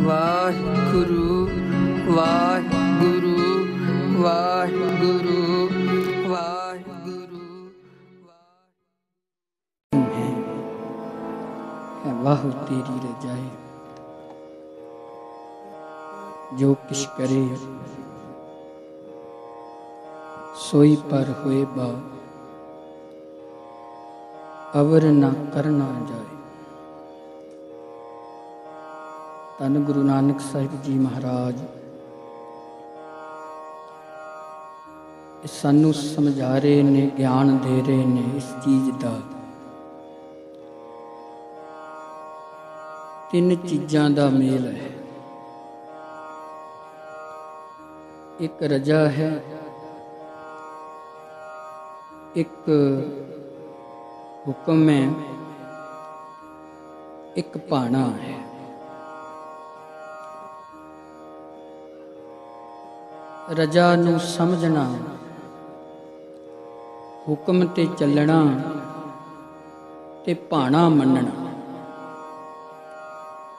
वाहिगुरु वाहिगुरु वाहिगुरु वाहिगुरु। है वाह तेरी रजाए, जो किश करे सोई पर होए बा, अवर न करना जाए। धन गुरु नानक साहिब जी महाराज सानू समझा रहे ने, ज्ञान दे रहे ने इस चीज का। तीन चीज़ां दा मेल है। एक रजा है, एक हुक्म है, एक भाना है। रजा नू समझना, हुक्म ते चलना ते भाना मनना,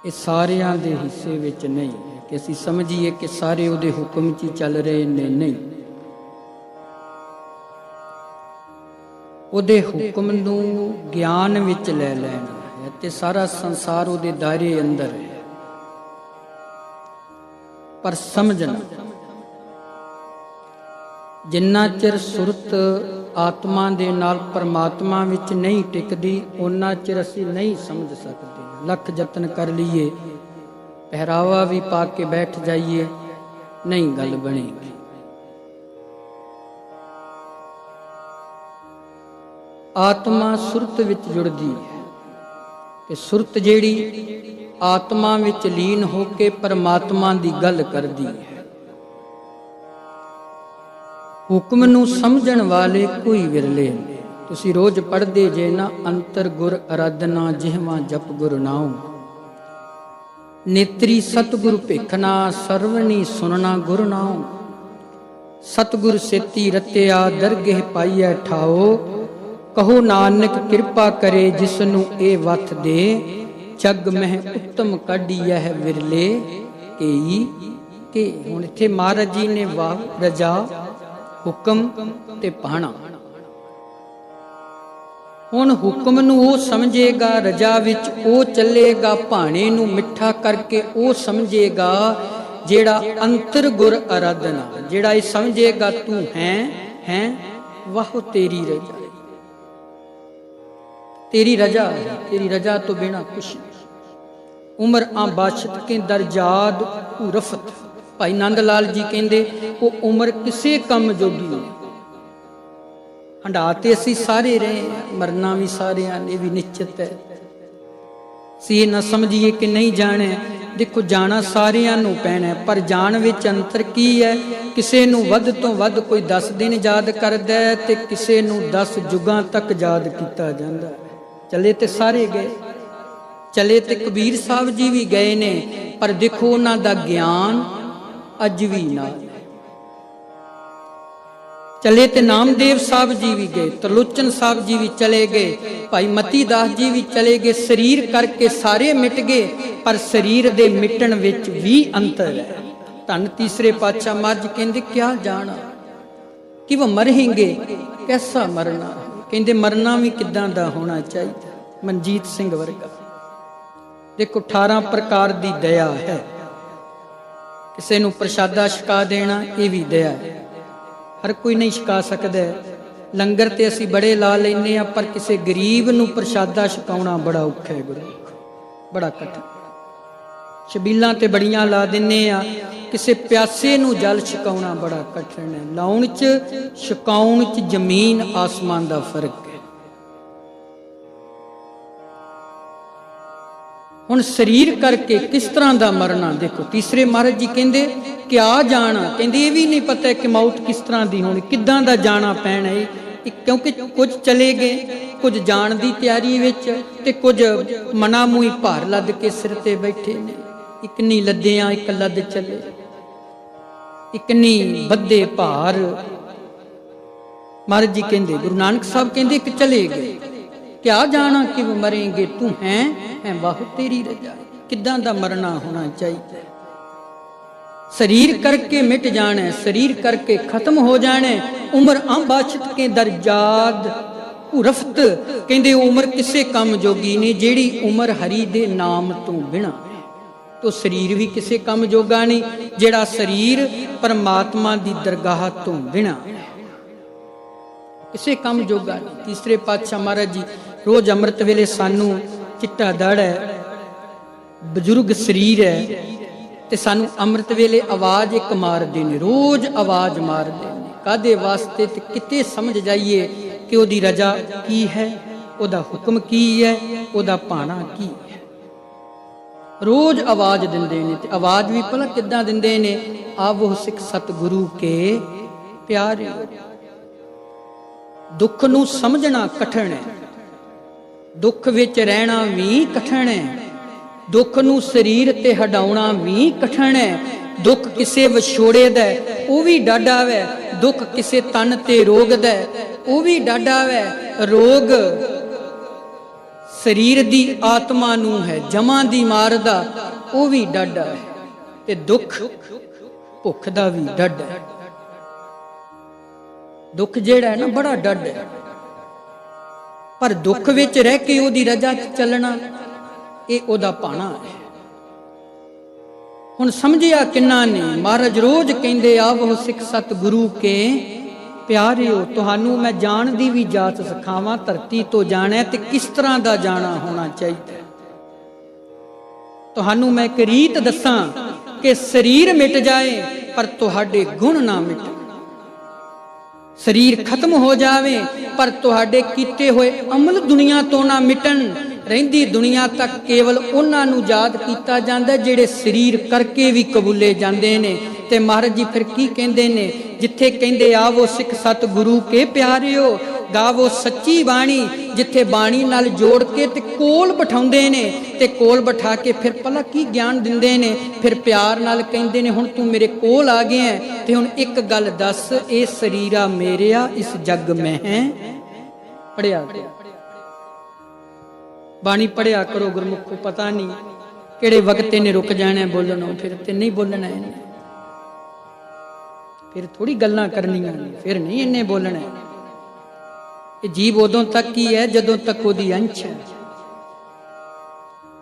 ये सारियां दे हिस्से विच नहीं है कि असीं समझिए कि सारे उहदे हुक्म च चल रहे ने। नहीं, उहदे हुक्म नू ज्ञान विच लै लैना है ते सारा संसार उहदे दायरे अंदर है। पर समझना, जिन्ना चिर सुरत आत्मा दे नाल परमात्मा विच नहीं टिकदी, उन्ना चिर असीं नहीं समझ सकते। लख जतन कर लीए, पहरावा भी पा के बैठ जाइए, नहीं गल बनेगी। आत्मा सुरत विच जुड़दी है कि सुरत जेड़ी आत्मा विच लीन होके परमात्मा दी गल करदी है। हुक्म नू समझण वाले कोई विरले ने। तुसी रोज पढ़दे जे ना, अंतर गुर आराधना जिहवा जप गुर नाम, नेत्री सतगुरु भिखना सरवणी सुनना गुर नाम। सतगुर सेती रत्या दरगह पाइए ठाओ, कहो नानक कृपा करे जिसनू ए वथ दे। जग मह उत्तम काढ़ी यह विरले केई के। हुण इत्थे महाराज जी ने वाह रजा, हुक्म ते भाना। हुण हुक्म नू वो समझेगा, रजा विच वो चलेगा, भाणे नू मिठा करके वो समझेगा जेड़ा अंतर गुर आराधना, जेड़ा ये समझेगा तू है वाह तेरी रजा। तेरी रजा है, तेरी रजा तो बिना कुछ नहीं। उमर आ बाशत के दरजाद उरफत। भाई नंद लाल जी कहते वो उम्र किसी कम जोगी नहीं। हंडाते असी सारे रहे, मरना भी सारे ने भी निश्चित है। सी ना समझिए कि नहीं जाने, देखो जाना सारियां नू पैना है, पर जान विच अंतर की है। किसे नू वध तो वध कोई 10 दिन याद करदा है ते किसे नू 10 जुगां तक याद किया जाता है। चले ते सारे गए, चले ते कबीर साहब जी भी गए ने, पर देखो उन्हां दा ज्ञान अज भी ना। चले ते नामदेव साहब जी भी गए, त्रिलोचन साहब जी भी चले गए, भाई मती दास जी भी चले गए। शरीर करके सारे मिट गए, पर शरीर दे मिटन विच भी अंतर है। धन तीसरे पातशाह महाराज कहंदे क्या जाना कि वो मरेंगे, कैसा मरना। कहंदे मरना भी किदां दा होना चाहिए। मनजीत सिंह वर्गा देखो 18 प्रकार दी दया है। किसी नू प्रसादा छका देना ये भी दया है, हर कोई नहीं छका सकता। लंगर ते असी बड़े ला लेने, पर किसी गरीब नू प्रसादा छकाउणा बड़ा औखा है, गुरु बड़ा कठिन। छबीलां ते बड़ियां ला दिन्ने आ, किसी प्यासे नू जल छकाउणा बड़ा कठिन है। लाउण च छकाउण च जमीन आसमान दा फर्क है। हुण शरीर करके किस तरह का मरना देखो। तीसरे महाराज जी कहंदे क्या जाना, कहंदे ये भी नहीं पता कि मौत किस तरह की होनी, किदां दा जाना पैना है। क्योंकि कुछ चले गए, कुछ जान की तैयारी विच ते कुछ मना मूही भार लद के सिर ते बैठे ने। एक नी लद्दियां एक लद चले, एक नी बद्धे भार। महाराज जी कहंदे, गुरु नानक साहब कहंदे कि चले गए, क्या जाना कि वो मरेंगे, तू है वाह तेरी रजा। किदां दा मरना होना चाहिए। शरीर करके मिट जाना, शरीर करके खत्म हो जाना। उम्र अंबाछत के दरजाद उरफत कहंदे उम्र किसे काम जोगी नहीं, जेड़ी उम्र हरि दे नाम तो बिना। तो शरीर भी किसे काम जोगा नहीं, जेड़ा शरीर परमात्मा दी दरगाह तो बिना किसे काम जोगा नहीं। तीसरे पातशाह महाराज जी रोज अमृत वेले सानू चिट्टा दड़ है, बजुर्ग शरीर है, ते सानू अमृत वेले आवाज एक मारदे ने, रोज आवाज मारदे ने। कादे वास्ते ते किते समझ जाइए कि ओदी रजा की है, ओदा हुक्म की है, ओदा पाना की है। रोज आवाज दिंदे ने, ते आवाज भी भला किदां दिंदे ने, आवो सिख सतगुरु के प्यारे। दुख नू समझना कठिन है, दुख विच रहना भी कठिन है, दुख नू शरीर ते हटाउणा भी कठिन है। दुख किसे विछोड़े दा वो भी डाढा वै, दुख किसे तन ते रोग दा वो भी डाढा वै। रोग शरीर दी आत्मा नू है, जमा दी मारदा वो भी डाढा है, ते दुख भुख दा भी डाढा है। दुख जेड़ा है ना बड़ा डड है, पर दुख विच रह के ओदी रजा चलना ये ओदा पाना है। हुण समझिया किन्ना ने, महाराज रोज कहंदे आवो सिख सतगुरु के प्यारिओ। तुहानू मैं जान दी भी जात सिखावां, धरती तो जाना ते किस तरह दा जाना होना चाहिए। तुहानू मैं एक रीत दसां कि शरीर मिट जाए पर तुहाडे गुण ना मिटे। शरीर खत्म हो जावे पर तुहाडे कीते हुए अमल दुनिया तो ना मिटन। रहिंदी दुनिया तक केवल उन्हां नू याद कीता जांदा जिहड़े शरीर करके भी कबूले जांदे ने। ते महाराज जी फिर की कहंदे ने, जिथे कहंदे आवो सिख सतगुरु के प्यारिओ, गावो सच्ची बाणी। जिथे बाणी नाल जोड़ के ते कोल बिठाउंदे ने, ते कोल बिठा के फिर भला की ज्ञान दिंदे ने। फिर प्यार नाल कहंदे ने हुण तू मेरे कोल आ गया है, ते हुण एक गल दस, ए शरीरा मेरेया इस जग में है। पढ़िया बाणी पढ़िया करो गुरमुखो, पता नहीं किहड़े वक्त इन्हें रुक जाना बोलणों, फिर ते नहीं बोलना इन्हें, फिर थोड़ी गल्लां करनियां, फिर नहीं इन्हें बोलना। ये जीव उदों तक ही है जदों तक ओदी अंश है।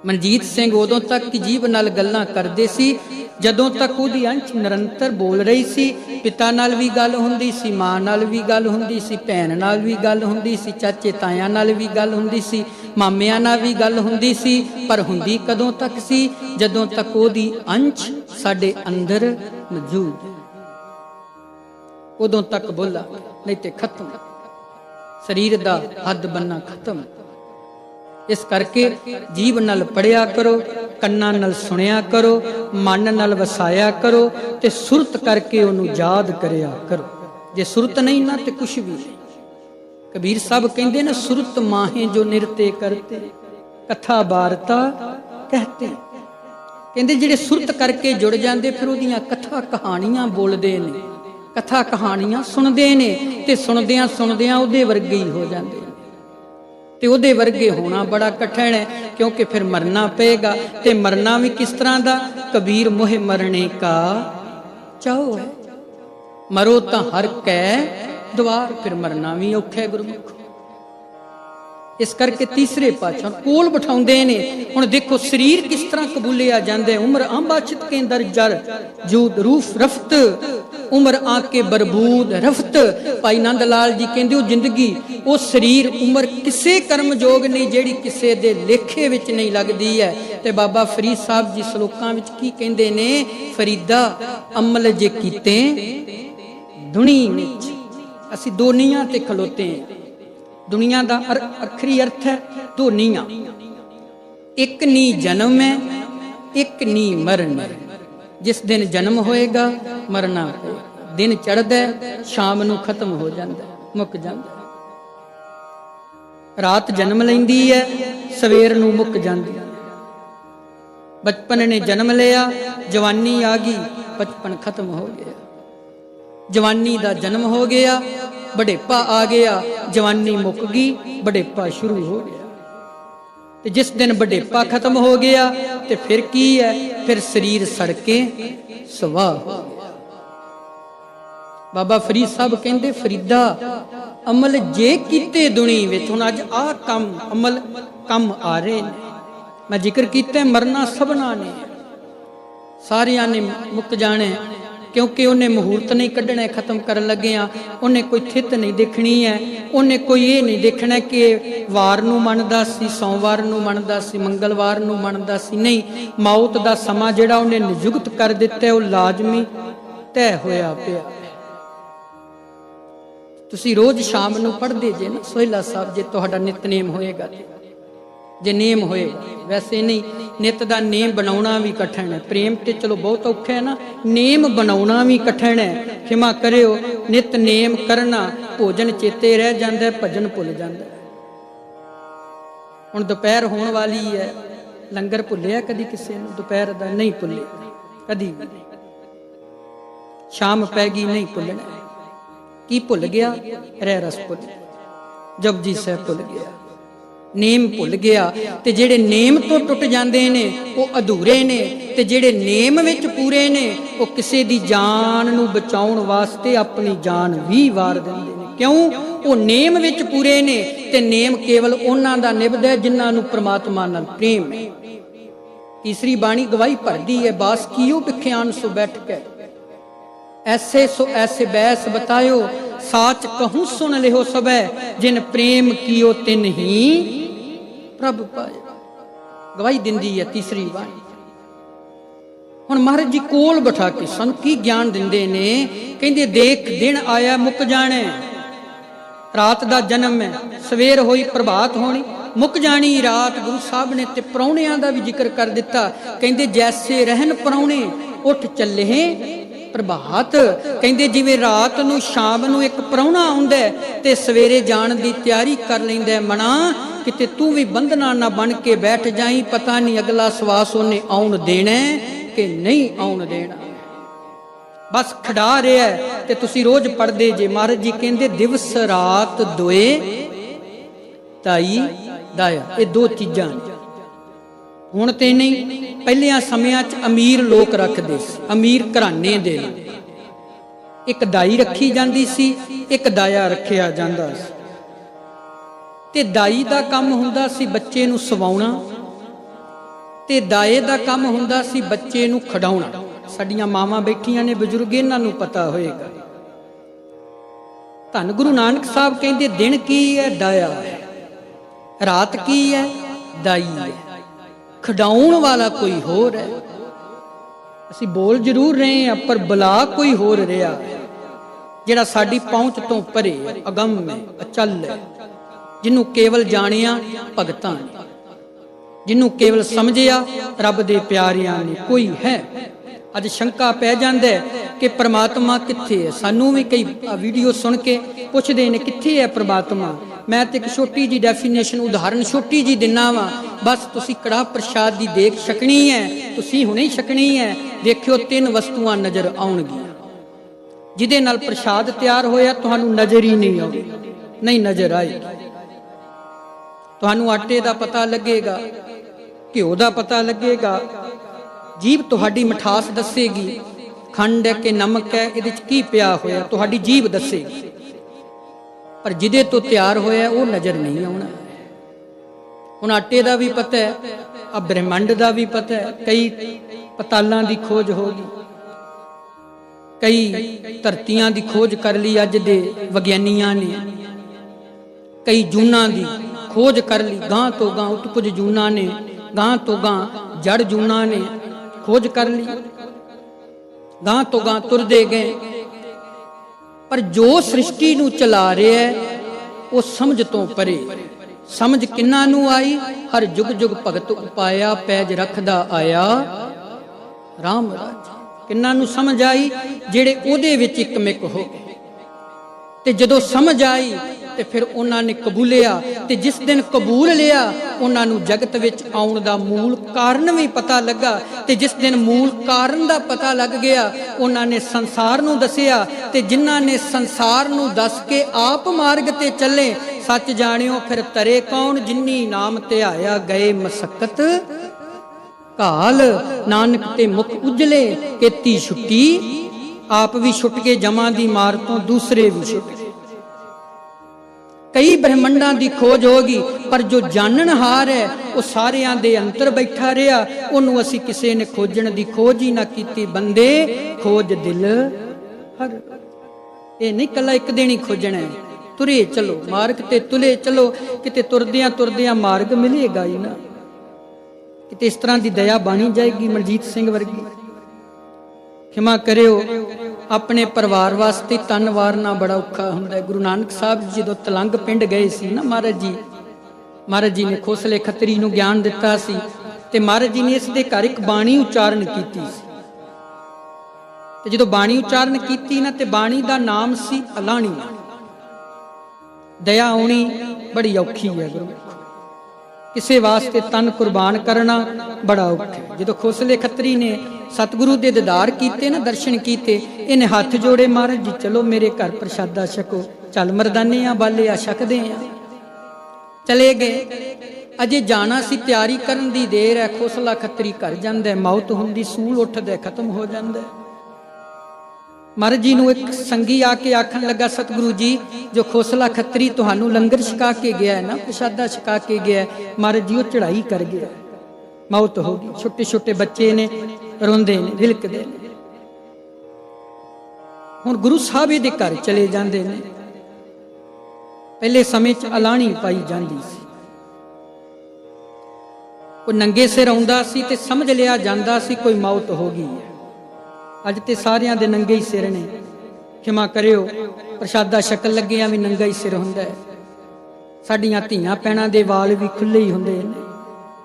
मनजीत सिंह उदों तक की जीव नाल गल्लां करदे सी जदों तक ओदी अंश निरंतर बोल रही सी। पिता नाल भी गल हुंदी सी, मां नाल भी गल हुंदी सी, भैन नाल भी गल हुंदी सी, चाचे तायां नाल भी गल हुंदी सी, मामियां नाल भी गल हुंदी सी। पर हुंदी कदों तक सी? जदों तक ओदी अंश साडे अंदर मौजूद, उदों तक बोला, नहीं ते खत्म। शरीर दा हद बनना खत्म। इस करके जीव नाल पढ़िया करो, कन्ना नाल सुनिया करो, मन नाल वसाया करो, ते सुरत करके उन्हों याद करिया करो। जे सुरत नहीं ना तो कुछ भी नहीं। कबीर साहब कहते ना, सुरत माहे जो निरते करते, कथा वार्ता कहते। कहते जिहड़े सुरत करके जुड़ जाते फिर उहदियां कथा कहानियां बोलते ने, कथा कहानियां सुनते ने, ते सुनदियां सुनदियां उहदे वर्गे ही हो जाते। ते उहदे वर्गे होना बड़ा कठिन है, क्योंकि फिर मरना पेगा। ते मरना भी किस तरह का? कबीर मोहे मरने का चाहो है, मरो तो हर कै द्वार। फिर मरना भी औखा है गुरमुख। इस करके तीसरे पातशाह कोल बिठाउंदे ने। हुण देखो शरीर किस तरह कबूलिया जांदा है। उम्र अंबाछित के अंदर जर जूद रूफ रफ्त, उम्र आके बरबूद रफ्त। भाई नंद लाल जी कहंदे ओ जिंदगी ओ शरीर उम्र किसे कर्म जोग नहीं जेड़ी किसे दे लेखे विच नहीं लगदी है। ते बाबा फरीद साहब जी श्लोकां विच की कहंदे ने, फरीदा अमल जे कीते दुनी विच। असीं दोनियां ते खलोते हैं। दुनिया का अखरी अर्थ है दो नीयां, एक नी जन्म है, एक नी मरण है। जिस दिन जन्म होएगा मरना होएगा। दिन चढ़दा है शाम नूं खत्म हो जाता है, मुक जाता है। रात जन्म लैंदी है सवेर नूं मुक जाती है। बचपन ने जन्म लिया, जवानी आ गई, बचपन खत्म हो गया। जवानी का जन्म हो गया, बढ़ेपा आ गया, जवानी मुक गई, बढ़ेपा शुरू हो गया। ਤੇ ਜਿਸ ਦਿਨ ਵਡੇਪਾ ਖਤਮ ਹੋ ਗਿਆ ਤੇ ਫਿਰ ਕੀ ਹੈ, ਫਿਰ ਸਰੀਰ ਸੜ ਕੇ ਸਵਾਹ ਹੋ ਗਿਆ। ਬਾਬਾ ਫਰੀਦ ਸਾਹਿਬ ਕਹਿੰਦੇ, ਫਰੀਦਾ ਅਮਲ ਜੇ ਕੀਤੇ ਦੁਨੀ ਵਿੱਚ, ਹੁਣ ਅੱਜ ਆਹ ਕੰਮ ਅਮਲ ਕੰਮ ਆ ਰਹੇ ਨੇ, ਮੈਂ ਜ਼ਿਕਰ ਕੀਤਾ ਮਰਨਾ ਸਭਨਾ ਨੇ, ਸਾਰਿਆਂ ਨੇ ਮੁੱਕ ਜਾਣੇ, ਕਿਉਂਕਿ ਉਹਨੇ ਮਹੂਰਤ ਨਹੀਂ ਕੱਢਣਾ, ਖਤਮ ਕਰਨ ਲੱਗੇ ਆ। ਉਹਨੇ ਕੋਈ ਥਿੱਤ ਨਹੀਂ ਦੇਖਣੀ ਹੈ, ਉਹਨੇ ਕੋਈ ਇਹ ਨਹੀਂ ਦੇਖਣਾ ਕਿ ਵਾਰ ਨੂੰ ਮੰਨਦਾ ਸੀ, ਸੋਮਵਾਰ ਨੂੰ ਮੰਨਦਾ ਸੀ, ਮੰਗਲਵਾਰ ਨੂੰ ਮੰਨਦਾ ਸੀ, ਨਹੀਂ। ਮੌਤ ਦਾ ਸਮਾਂ ਜਿਹੜਾ ਉਹਨੇ ਨਿਯੁਕਤ ਕਰ ਦਿੱਤਾ ਉਹ ਲਾਜ਼ਮੀ ਤੈਅ ਹੋਇਆ ਪਿਆ। ਤੁਸੀਂ ਰੋਜ਼ ਸ਼ਾਮ ਨੂੰ ਪੜ੍ਹਦੇ ਜੇ ਨਾ ਸੋਹਿਲਾ ਸਾਹਿਬ, ਜੇ ਤੁਹਾਡਾ ਨਿਤਨੇਮ ਹੋਏਗਾ, ਜੇ ਨੇਮ ਹੋਏਗਾ, ਵੈਸੇ ਨਹੀਂ। ਨਿਤ ਦਾ ਨੇਮ ਬਣਾਉਣਾ ਵੀ ਕਠਿਨ ਹੈ, ਪ੍ਰੇਮ ਤੇ ਚਲੋ ਬਹੁਤ ਔਖਾ ਹੈ ਨਾ, ਨੇਮ ਬਣਾਉਣਾ ਵੀ ਕਠਿਨ ਹੈ। ਖਿਮਾ ਕਰਿਓ, ਨਿਤ ਨੇਮ ਕਰਨਾ, ਭੋਜਨ ਚੇਤੇ ਰਹਿ ਜਾਂਦਾ, ਭਜਨ ਭੁੱਲ ਜਾਂਦਾ। ਹੁਣ ਦੁਪਹਿਰ ਹੋਣ ਵਾਲੀ ਹੈ, ਲੰਗਰ ਭੁੱਲਿਆ ਕਦੀ ਕਿਸੇ ਨੂੰ? ਦੁਪਹਿਰ ਦਾ ਨਹੀਂ ਭੁੱਲਿਆ ਕਦੀ ਵੀ। ਸ਼ਾਮ ਪੈ ਗਈ, ਨਹੀਂ ਭੁੱਲਣਾ। ਕੀ ਭੁੱਲ ਗਿਆ? ਰਹਿ ਰਸ ਭੁੱਲ, ਜਪਜੀ ਸਾਹਿਬ ਭੁੱਲ ਗਿਆ, ਨੇਮ ਭੁੱਲ ਗਿਆ। ਤੇ ਜਿਹੜੇ ਨੇਮ ਤੋਂ ਟੁੱਟ ਜਾਂਦੇ ਨੇ ਉਹ ਅਧੂਰੇ ਨੇ, ਤੇ ਜਿਹੜੇ ਨੇਮ ਵਿੱਚ ਪੂਰੇ ਨੇ ਉਹ ਕਿਸੇ ਦੀ ਜਾਨ ਨੂੰ ਬਚਾਉਣ ਵਾਸਤੇ ਆਪਣੀ ਜਾਨ ਵੀ ਵਾਰ ਦਿੰਦੇ ਨੇ। ਕਿਉਂ? ਉਹ ਨੇਮ ਵਿੱਚ ਪੂਰੇ ਨੇ, ਤੇ ਨੇਮ ਕੇਵਲ ਉਹਨਾਂ ਦਾ ਨਿਭਦਾ ਜਿਨ੍ਹਾਂ ਨੂੰ ਪ੍ਰਮਾਤਮਾ ਨਾਲ ਪ੍ਰੇਮ ਹੈ। ਤੀਸਰੀ ਬਾਣੀ ਗਵਾਹੀ ਭਰਦੀ ਹੈ, ਬਾਸ ਕੀਓ ਬਿਖਿਆਨ ਸੋ ਬੈਠ ਕੇ, ऐसे सो ऐसे बैस बतायो, साच कहूं सुन लिहो सबे, जिन प्रेम कियो तिन ही प्रभ पाए। गवाही दिंदी है तीसरी बाणी। हुण महाराज जी कोल बिठा के सानू की ज्ञान दिंदे ने, कहंदे देख दिन आया मुक जाने, रात दा जन्म है, सवेर होई प्रभात होनी, मुक जानी रात। गुरु साहब ने ते परौणियां दा भी जिक्र कर दिता, कहंदे जैसे रहन परौणे उठ चले प्रभात। कहते जिवें रात नूं शाम नूं एक प्राहुणा आउंदा ते सवेरे जाण दी तैयारी कर लैंदा मना, किते तू भी बंधना ना बन के बैठ जाई, पता नहीं अगला सवास उन्हें आउण देना कि नहीं आउण देना, बस खड़ा रहा है। ते तुसीं रोज पढ़दे जे, महाराज जी कहंदे दिवस रात दोए ताई दाया, ये दो चीज़ां ਹੁਣ ਤੇ ਨਹੀਂ। ਪਹਿਲਿਆਂ ਸਮਿਆਂ 'ਚ ਅਮੀਰ ਲੋਕ ਰੱਖਦੇ ਸੀ, ਅਮੀਰ ਘਰਾਣੇ ਦੇ ਇੱਕ ਦਾਈ ਰੱਖੀ ਜਾਂਦੀ ਸੀ, ਇੱਕ ਦਾਇਆ ਰੱਖਿਆ ਜਾਂਦਾ ਸੀ। ਤੇ ਦਾਈ ਦਾ ਕੰਮ ਹੁੰਦਾ ਸੀ ਬੱਚੇ ਨੂੰ ਸਵਾਉਣਾ, ਤੇ ਦਾਏ ਦਾ ਕੰਮ ਹੁੰਦਾ ਸੀ ਬੱਚੇ ਨੂੰ ਖਿਡਾਉਣਾ। ਸਾਡੀਆਂ ਮਾਵਾਂ ਬੈਠੀਆਂ ਨੇ ਬਜ਼ੁਰਗ, ਇਹਨਾਂ ਨੂੰ ਪਤਾ ਹੋਏਗਾ। ਧੰਨ ਗੁਰੂ ਨਾਨਕ ਸਾਹਿਬ ਕਹਿੰਦੇ ਦਿਨ ਕੀ ਹੈ? ਦਾਇਆ ਹੈ। ਰਾਤ ਕੀ ਹੈ? ਦਾਈ ਹੈ। ਖਿਡਾਉਣ ਵਾਲਾ ਕੋਈ ਹੋਰ ਹੈ। ਅਸੀਂ ਬੋਲ ਜ਼ਰੂਰ ਰਹੇ ਹਾਂ, ਪਰ ਬੁਲਾ ਕੋਈ ਹੋਰ ਰਿਹਾ, ਜਿਹੜਾ ਸਾਡੀ ਪਹੁੰਚ ਤੋਂ ਪਰੇ, ਅਗੰਮ ਹੈ, ਅਚਲ ਹੈ, ਜਿਹਨੂੰ ਕੇਵਲ ਜਾਣਿਆ ਭਗਤਾਂ ਨੇ, ਜਿਹਨੂੰ ਕੇਵਲ ਸਮਝਿਆ ਰੱਬ ਦੇ ਪਿਆਰਿਆਂ ਨੇ। ਕੋਈ ਹੈ? ਅੱਜ ਸ਼ੰਕਾ ਪੈ ਜਾਂਦਾ ਕਿ ਪ੍ਰਮਾਤਮਾ ਕਿੱਥੇ ਹੈ। ਸਾਨੂੰ ਵੀ ਕਈ ਵੀਡੀਓ ਸੁਣ ਕੇ ਪੁੱਛਦੇ ਨੇ ਕਿੱਥੇ ਹੈ ਪ੍ਰਮਾਤਮਾ। मैं तो एक छोटी जी डेफिनेशन उदाहरण छोटी जी दिना वा, बस तुसी कड़ाह प्रसाद की देख छकनी है, तुसी हुणे ही छकनी है। देखियो 3 वस्तुआं नज़र आउणगियां, जिहदे नाल प्रसाद तैयार होया तुहानू नज़र ही नहीं आउगी, नहीं नज़र आएगी। तुहानू आटे का पता लगेगा, घिओ का पता लगेगा, जीभ तुहाडी मिठास दसेगी, खंड है कि नमक है, इहदे च की पिया होया तुहाडी जीभ दसेगी। पर जिदे तो तैयार होया वो नज़र नहीं आना। हुण आटे का भी पता है, अब ब्रह्मंड का भी पता है, कई पतालों की खोज होगी, कई धरतियां की खोज कर ली अज दे विग्यानियां ने, कई जूना की खोज कर ली, गां तो गां उत्पुज जूना ने, गां तो गां जड़ जूना ने खोज कर ली, गां तो गां तुरदे गए। पर जो सृष्टि नूं चला रहा है वो समझ तो परे। समझ किन्ना नूं आई? हर जुग जुग भगत उपाया, पैज रखदा आया राम राज। किन्ना नूं समझ आई? जेड़े ओदे विच इकमिक हो गए। ते जदों समझ आई ते फिर उन्हां ने कबूलिया, ते जिस दिन कबूल लिया उन्हां नूं जगत विच आउण दा मूल कारण भी पता लगा। ते जिस दिन मूल कारण दा पता लग गया उन्हां ने संसार नूं दसिया, ते जिन्हां ने संसार नूं दस के आप मार्ग ते चले सच जानियो फिर तरे कौन, जिन्नी नाम ते आया गए मसक्कत काल। नानक ते मुख उजले केती छुट्टी, आप भी छुट के जमा दी मार तो दूसरे भी छुट गए। कई ब्रह्मंडां दी खोज होगी, पर जो जाननहार है वो सारियां दे अंतर बैठा रहा, उन्होंने असी किसी ने खोजण दी खोज ही ना की। बंदे खोज दिल हर, ये नहीं कला एक दिन ही खोजना है। तुरे चलो मार्ग ते तुले चलो, किते तुरदियां तुरदियां मार्ग मिलेगा ही ना, किते इस तरह की दया बनी जाएगी मनजीत सिंह वर्गी। खिमा करियो, अपने परिवार वास्ते तन वारना बड़ा औखा हुंदा है। गुरु नानक साहब जी जो तलंग पिंड गए सी ना, महाराज जी ने खोसले खत्री नूं ज्ञान दिता सी, ते महाराज जी ने इस दे घर एक बाणी उचारण कीती सी। ते जदों बाणी उचारण कीती ना, ते बाणी दा नाम सी अलाणी। दया आउणी बड़ी औखी है गुरु, किसे वास्ते तन कुर्बान करना बड़ा औखा है। जो खोसले खत्री ने सतगुरु दे दीदार कीते ना, दर्शन कीते, इन्हें हाथ जोड़े, महाराज जी चलो मेरे घर प्रसादा छको, चल मरदाने आ बाले आ छकदे आ। चले गए, अजे जाना सी, तैयारी करन दी देर है, खोसला खत्री घर जांदा, मौत हुंदी, सूल उठदा, खत्म हो जांदा। महाराज जी नूं एक संगी आके आखन लगा, सतगुरु जी जो खोसला खत्री तुहानू लंगर छका के गया है ना, प्रसादा छका के गया है, महाराज जी वो चढ़ाई कर गया, मौत हो गई। छोटे छोटे बच्चे ने रोंदे ने, विलकदे ने। हुण गुरु साहब दे घर चले जांदे ने। पहले समय च अलाणी पाई जांदी सी, कोई नंगे सिर आउंदा सी ते समझ लिया जांदा सी कोई मौत हो गई है। अज ते सारियां दे नंगे ही सिर ने। खिमा करियो, प्रसादा शक्ल लगिया भी नंगा ही सिर हुंदा है। साडियां धीआं भैणां दे वाल भी खुले ही हुंदे ने।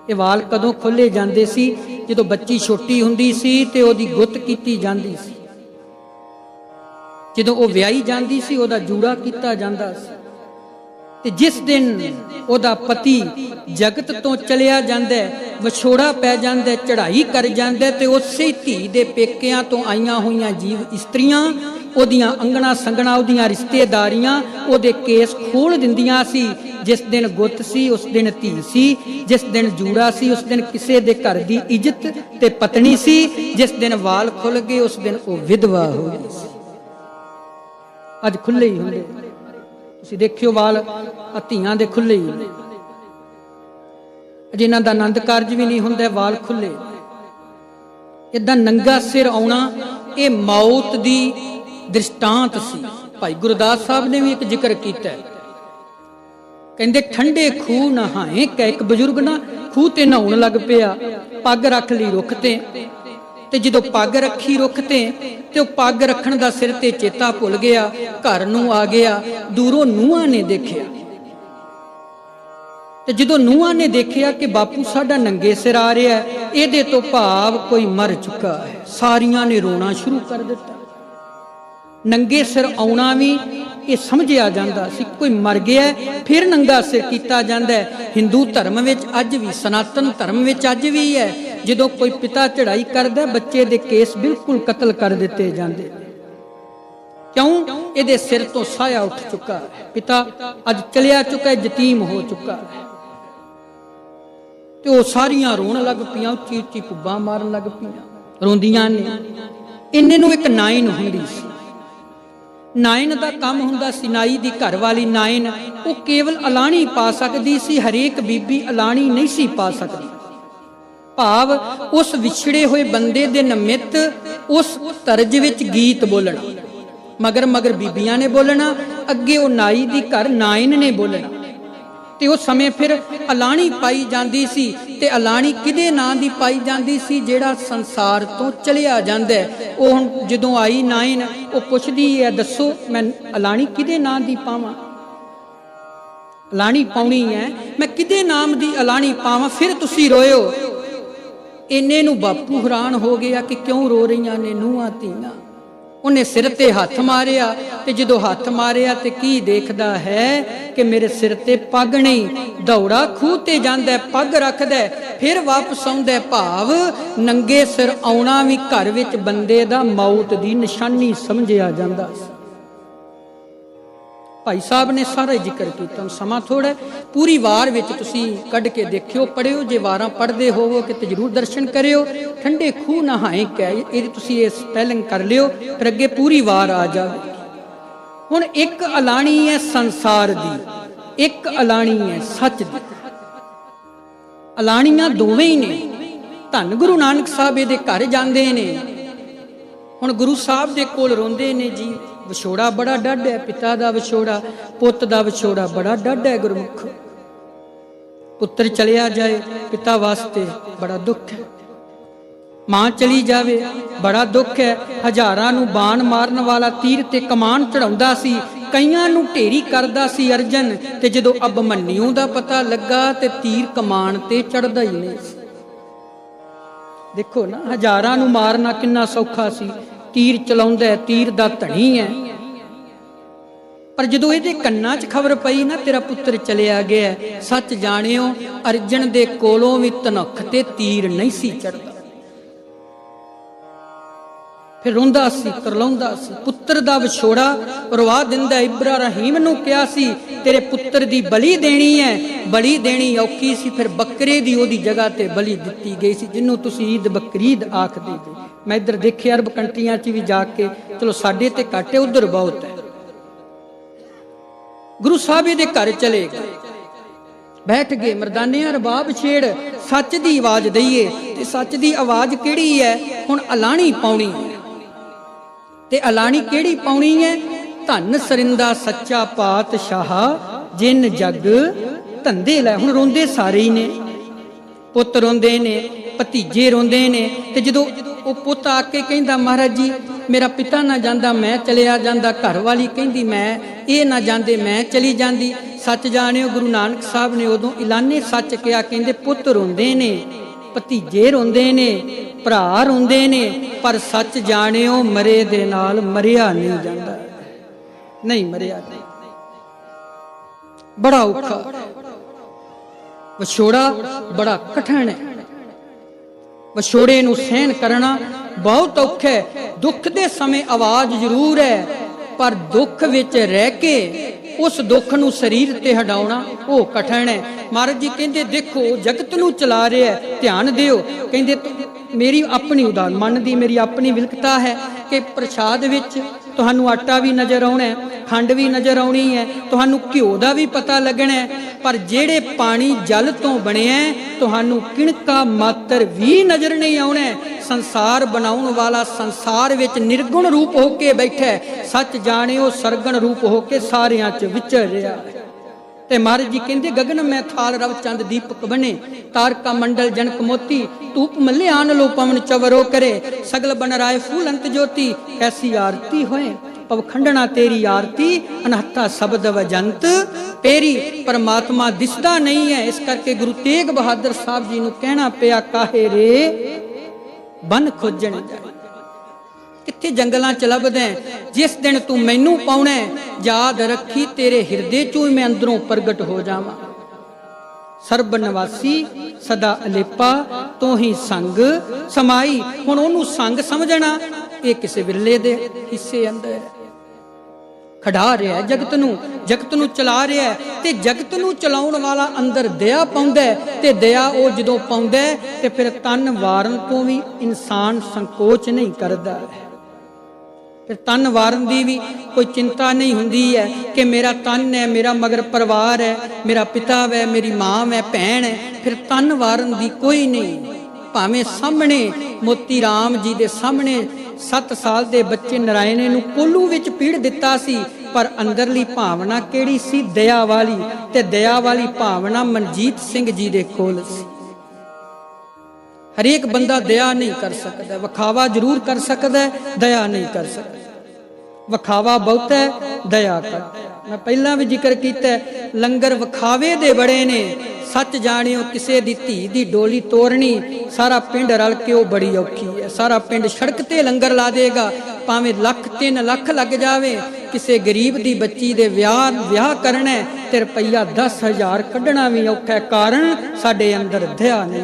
ये वाल कदों खोले जांदे सी, जदों बच्ची छोटी हुंदी सी ते ओदी गुत कीती जांदी सी, जदों ओ विआही जांदी सी ओदा जूड़ा कीता जांदा सी। ते जिस दिन ओदा पति जगत तो चलिया जांदा है, विछोड़ा पै जांदा है, चढ़ाई कर जांदा है, ते उसे धी दे पेकियां तो आईयां होईयां जीव इस्त्रियां ओदियां अंगना संगना, ओदियां रिश्तेदारियां ओदे केस खोल दिंदियां सी। जिस दिन गुत सी उस दिन धी सी, जिस दिन जूड़ा सी उस दिन किसे दे घर दी इज्जत ते पत्नी सी, जिस दिन वाल खुल गए उस दिन ओ विधवा हो गई सी। अज खुले ही हुंदे, तुसीं देखियो वाल धीआं दे खुले ही हुंदे, जिन्हां दा आनंद कारज भी नहीं हुंदा, वाल खुले। इदां नंगा सिर आउणा ये मौत दी दृष्टांत सी। भाई गुरदास साहब ने भी एक जिक्र किया है, कहंदे ठंडे खूह नहाए कै एक बजुर्ग ना, खूह ते नहाउण लग पिया, पग रख ली रुख ते जदों पग रखी रुख ते पग रखण दा सिर ते चेता भुल गया, घर नूं आ गया, दूरों नूहां ने देखिया ते जदों नूहां ने देखिया कि बापू साडा नंगे सिर आ रहा है, इहदे तो भाव कोई मर चुका है। सारियां ने रोना शुरू कर दिता। नंगे सिर आउणा भी ये समझिया जांदा सी कोई मर गया फिर नंगा सिर किया जांदा है। हिंदू धर्म विच अज भी, सनातन धर्म विच अज भी है, जदों कोई पिता चढ़ाई करदा बच्चे दे केस बिल्कुल कतल कर दिते जांदे। क्यों? इहदे सिर तो साया उठ चुका है, पिता अज चलिया चुका है, यतीम हो चुका है। ते वो सारियां रोण लग पियां, उच्ची उच्ची पुब्बां मारन लग पियां, रोंदियां ने। इन्ने नूं एक नाइन हुंदी सी, नाइन का काम हुंदा सी, नाई दी घर वाली नाइन, वो केवल अलाणी पा सकदी सी, हरेक बीबी अलाणी नहीं सी पा सकदी। भाव उस विछड़े हुए बंदे दे निमित्त उस तरज विच गीत बोलना, मगर मगर बीबियां ने बोलना, अगे वो नाई दी घर नाइन ने बोलना। ते उस समय फिर अलाणी पाई जांदी सी, ते अलाणी किदे नां दी पाई जांदी सी, जेड़ा संसार तो चलिया जांदा है। वो हुण जदों आई नाइन, वो पुछदी है, दसो मैं अलाणी किदे नां दी पावां, अलाणी पाउणी है, मैं किदे नाम दी अलाणी पावां, फिर तुसीं रोयो। इन्ने नूं बापू हैरान हो गया कि क्यों रो रहीआं ने नूहां धीआं। उन्हें सिर ते हाथ मारिया, ते जदों हाथ मारिया ते की देखदा है कि मेरे सिर ते पग नहीं। दौड़ा खूह ते जांदा है, पग रखदा है, फिर वापस आउंदा है। भाव नंगे सिर आउणा भी घर विच बंदे दा मौत दी निशानी समझिया जांदा। भाई साहब ने सारा जिक्र किया। समा थोड़ा पूरी वार विच तुसीं कढ़ के देखियो, पढ़ियो, जे वारां पढ़दे होवो कि ते जरूर दर्शन करियो। ठंडे खूह नहाए कै ये तुसीं ये स्पैलिंग कर लियो, फिर अगे पूरी वार आ जाएगी। हुण एक अलाणी है संसार दी, एक अलाणी है सच दी। अलाणियां दोवें ही ने। धन गुरु नानक साहब इहदे घर जांदे ने। हुण गुरु साहब दे कोल रोंदे ने जी, विछोड़ा बड़ा डड है, पिता दा विछोड़ा, पुत दा विछोड़ा बड़ा डड है। गुरमुख पुत्र चलिया जाए पिता वास्ते बड़ा दुख है, मां चली जावे बड़ा दुख है। हजारां नूं बाण मारन वाला तीर ते कमान चढ़ाउंदा सी, कईयां नूं ढेरी करदा सी अर्जन, ते जदों अभिमन्यु दा पता लगा ते तीर कमान ते चढ़दा ही नहीं सी। देखो ना, हजारां नूं मारना किन्ना सौखा सी, तीर चलाउंदा है, तीर दा धनी है। पर जदों इहदे कन्नां च खबर पई ना तेरा पुत्र चलिया गया, सच जाणियो अर्जन दे कोलों भी धनुख ते तीर नहीं सी चढ़दा। फिर रोंदा सी, करलाउंदा सी। पुत्र दा विछोड़ा रवा दिंदा। इब्राहीम नूं कहा सी तेरे पुत्र दी बलि देनी है, बलि देनी औखी सी, फिर बकरे दी ओदी जगह ते बलि दित्ती गई सी, जिन्हों तुसीं ईद बकरीद आखदे जे। मैं इधर देखे अरब कंट्रियां च भी जाके, चलो साडे ते घट है, उधर बहुत है। गुरु साहब दे घर चले गए, बैठ गए, मरदानिया रबाब छेड़, सच दी आवाज दईए। ते सच दी आवाज केड़ी है? हुण अलाणी पाउणी है। ते अलाणी केड़ी पाउणी है? धन सरिंदा सच्चा पातशाह, जिन जग धंधे लै। हुण रोंदे सारे ही ने, पुत रोंदे ने, भतीजे रोंदे ने। ते जदों ਉਹ ਪੁੱਤ ਆ ਕੇ ਕਹਿੰਦਾ महाराज जी मेरा पिता ना जांदा मैं चलिया जांदा, घर वाली कहंदी मैं ये ना जांदे मैं चली जांदी। सच जाणियो गुरु नानक साहब ने उदों ऐलाने सच किया, कहंदे पुੱਤ रोंदे ने, भतीजे रोंदे ने, भरा रोंदे ने, पर सच जाणियो मरे दे नाल मरिया नहीं जांदा, नहीं मरिया नहीं। बड़ा औखा विछोड़ा, बड़ा कठिन है। विछोड़े नूं सहन करना बहुत औखा है। दुख दे समय आवाज जरूर है, पर दुख विच रह के उस दुख नूं शरीर ते हटाउणा वो कठिन है। महाराज जी कहंदे देखो जगत नूं चला रहा है, ध्यान दिओ। कहंदे मेरी अपनी उदाहरण मनदी, मेरी अपनी विलकता है कि प्रसाद विच तुहानूं आटा भी नज़र आउणा है, खंड भी नज़र आउणी है, तुहानूं घिओ दा भी पता लगना है, पर जेड़े पानी जल तो बनिया तुहानूं किणका मात्र भी नज़र नहीं आउणा है। संसार बनाउण वाला संसार विच निर्गुण रूप होके बैठा है, सच जाणियो सरगुण रूप होके सारियां च विचर रिहा है। ते महाराज जी कहंदे गगन में थाल रव चंद दीपक बने, तारका मंडल जनक मोती, धूप मल्ले आन लो पवन चवरो करे, सगल बन राय फूल अंत ज्योति, ऐसी आरती होए पवखंडना तेरी आरती, अनहत्ता शब्द वजंत पेरी। परमात्मा दिसदा नहीं है, इस करके गुरु तेग बहादुर साहब जी नूं कहना पिया काहे रे बन खोजण जाए, कित्थे जंगलां च लभदे। जिस दिन तू मैनू पाउणा याद रखी, तेरे हिरदे चों मैं अंदरों प्रगट हो जावां। सर्ब निवासी सदा अलेपा, तो ही संग समाई। हुण ओनू संग समझना ये किसे विरले दे हिस्से अंदर है। खड़ा रहा है जगत नूं, जगत नूं चला रहा है, ते जगत नूं चलाउण वाला अंदर दया पाउंदा है, ते दया वो जदों पाउंदा है ते फिर तन वारन तो भी इंसान संकोच नहीं करदा। फिर तन वारन की भी कोई चिंता नहीं हुंदी है कि मेरा तन है, मेरा मगर परिवार है, मेरा पिता है, मेरी माँ है, भैन है। फिर तन वारन की कोई नहीं। भावें सामने मोती राम जी के सामने 7 साल के बच्चे नारायणे नूं कोलू विच पीड़ दिता सी, पर अंदरली भावना केड़ी सी? दया वाली। ते दया वाली भावना मनजीत सिंह जी दे कोल सी। हरेक बंदा दया नहीं कर सकता, वखावा जरूर कर सकता है, दया नहीं कर सकता। वखावा बहुत है, दया कर। मैं पहला भी जिक्र किया, लंगर वखावे दे बड़े ने। सच जानियो किसे दी धी दी डोली तोड़नी, सारा पिंड रल के वो बड़ी औखी है। सारा पिंड सड़क ते लंगर ला देगा, भावें लख 3 लख लग जावे। किसे गरीब दी बच्ची दे विआह करना है ते रुपया 10,000 कढ़ना भी औखा है, कारण साडे अंदर दया नहीं।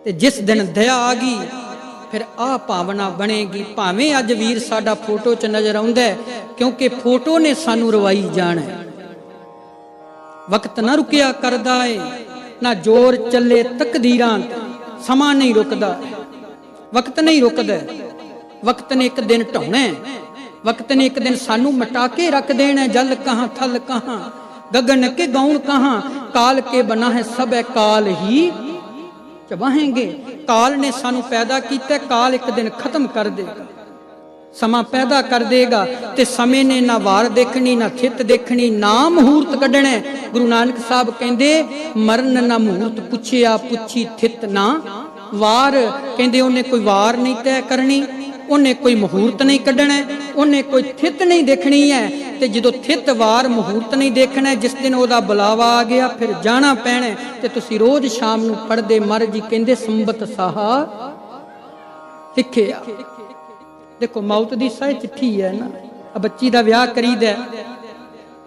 ते जिस दिन दया आ गई फिर आ भावना बनेगी। भावें अज वीर साडा फोटो च नजर आउंदा है, क्योंकि फोटो ने सानू रवाई जाना है। वक्त ना रुकिया करदा है, ना जोर चले तकदीरां, समा नहीं रुकदा, वक्त नहीं रुकदा। वक्त ने एक दिन ढाउणा है, वक्त ने एक दिन सानू मटा के रख देना। जल कहाँ थल कहाँ, गगन के गौण कहाँ, काल के बना है सब है, काल ही चबाहेंगे। काल ने सानू पैदा किया, काल एक दिन खत्म कर देगा, समा पैदा कर देगा। ते समय ने ना वार देखनी, ना थित देखनी, ना मुहूर्त कढ़ना। गुरु नानक साहब कहंदे मरण ना मुहूर्त पुछिया, पुछी थित ना वार। कहंदे उन्हें कोई वार नहीं तय करनी, उन्हें कोई मुहूर्त नहीं कढ़ना, उन्हें कोई थित नहीं देखनी है। ते जो थित वार मुहूर्त नहीं देखना, जिस दिन ओदा बुलावा आ गया फिर जाना पैना। ते तुसी रोज शाम नू पढ़दे, मर जी कहंदे संबत साहा लिखे। देखो मौत दी सही चिट्ठी है ना। बच्ची का विआह करीदा,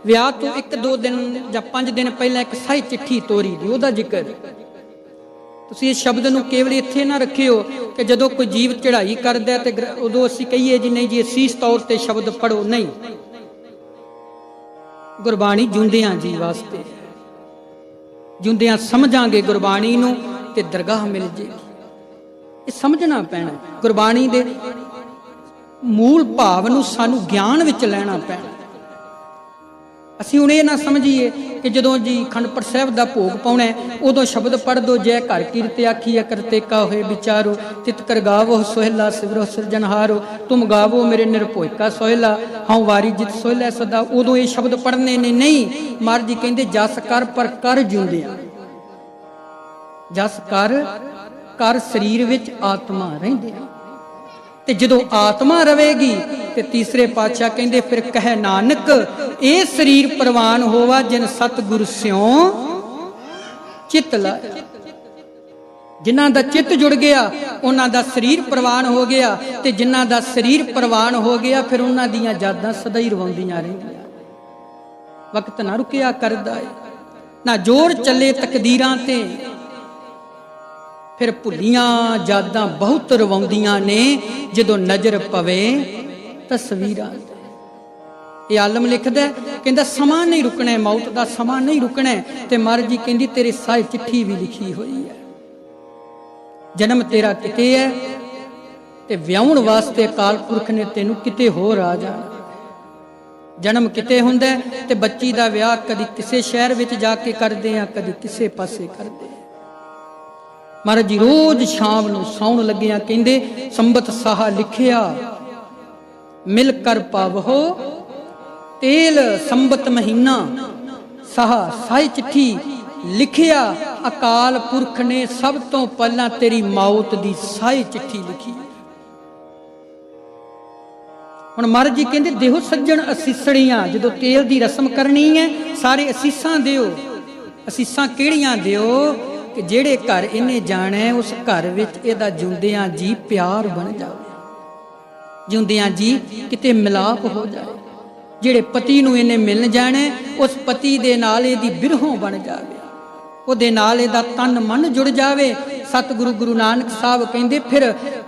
विआह तो 1-2 दिन या 5 दिन पहले एक सही चिट्ठी तोरी दी, ओदा जिक्र। तुसी इस शब्द नू केवल इत्थे ना रखियो कि जदों कोई जीव चढ़ाई करदा ते उदों असीं कहिए जी नहीं जी असीस तौर ते शब्द पढ़ो, नहीं। गुरबाणी जिउंदियां जी वास्ते, जिउंदियां समझांगे गुरबाणी नू ते दरगाह मिल जाएगी। ये समझना पैना, गुरबाणी दे मूल भाव नू सानू ज्ञान विच लैना पैना। असीं हुण ये ना समझिए कि जदों जी अखंड पाठ साहिब दा भोग पाउणा उदों शब्द पढ़ दो, जय घर कीरते आखिया करते का होए विचारो, तित कर गावो सोहेला सिवरो सिरजनहारो, तुम गावो मेरे निरभोए का सोहेला, हाँ वारी जित सोहेला सदा। उदों ये शब्द पढ़ने ने नहीं। महाराज जी कहंदे जस कर पर कर जिउंदियां, जस कर शरीर विच आत्मा रहिंदियां। ते जदों आत्मा रवेगी ते तीसरे पातशाह कहंदे फिर कह नानक ए शरीर प्रवान होवा, जिन सतगुर स्यों चित लाया। जिन्हां दा चित जुड़ गया उन्हां दा शरीर प्रवान हो गया, ते जिन्हां दा शरीर प्रवान हो गया फिर उन्हां दीयां यादां सदा ही रवाउंदियां रहिंदियां। वक्त ना रुकिया करदा है, ना जोर चले तकदीरां ते, फिर भुलियां यादां बहुत रवाउंदियां ने जदों नजर पवे तस्वीरां। ये आलम लिखदा कहंदा समा नहीं रुकना, मौत दा समा नहीं रुकना। ते महाराज जी कहंदी तेरे साई चिट्ठी भी लिखी हुई है। जन्म तेरा किते है ते विआहण वास्ते अकाल पुरख ने तेनू किते होर आ जाना। जन्म किते हुंदा ते बच्ची दा विआह कदी किसे शहर विच जाके करदे आ, कदी किसे पासे करदे। महाराज जी रोज शाम नू सौण लगिया कहंदे संबत साहा लिखिया, मिल कर पावहो तेल संबत महीना साहा। साई चिट्ठी लिखिया, अकाल पुरख ने सब तो पहला तेरी मौत दी साई चिट्ठी लिखी। हुण महाराज जी कहंदे देहो सज्जण असीसड़ियां। जदों तेल दी रस्म करनी है सारे असीसां दिओ। असीसां किहड़ियां दिओ कि जेड़े घर इन्हें जाना है उस घर विच इहदा जिउंदियां जी प्यार बन जाए, जिउंदियां जी किते मिलाप हो जाए। जेड़े पति नूं इन्हें मिलन जाना है उस पति दे नाल इहदी बिरहों बन जाए, उहदे नाल इहदा तन मन जुड़ जाए। सतगुरु गुरु नानक साहब कहंदे फिर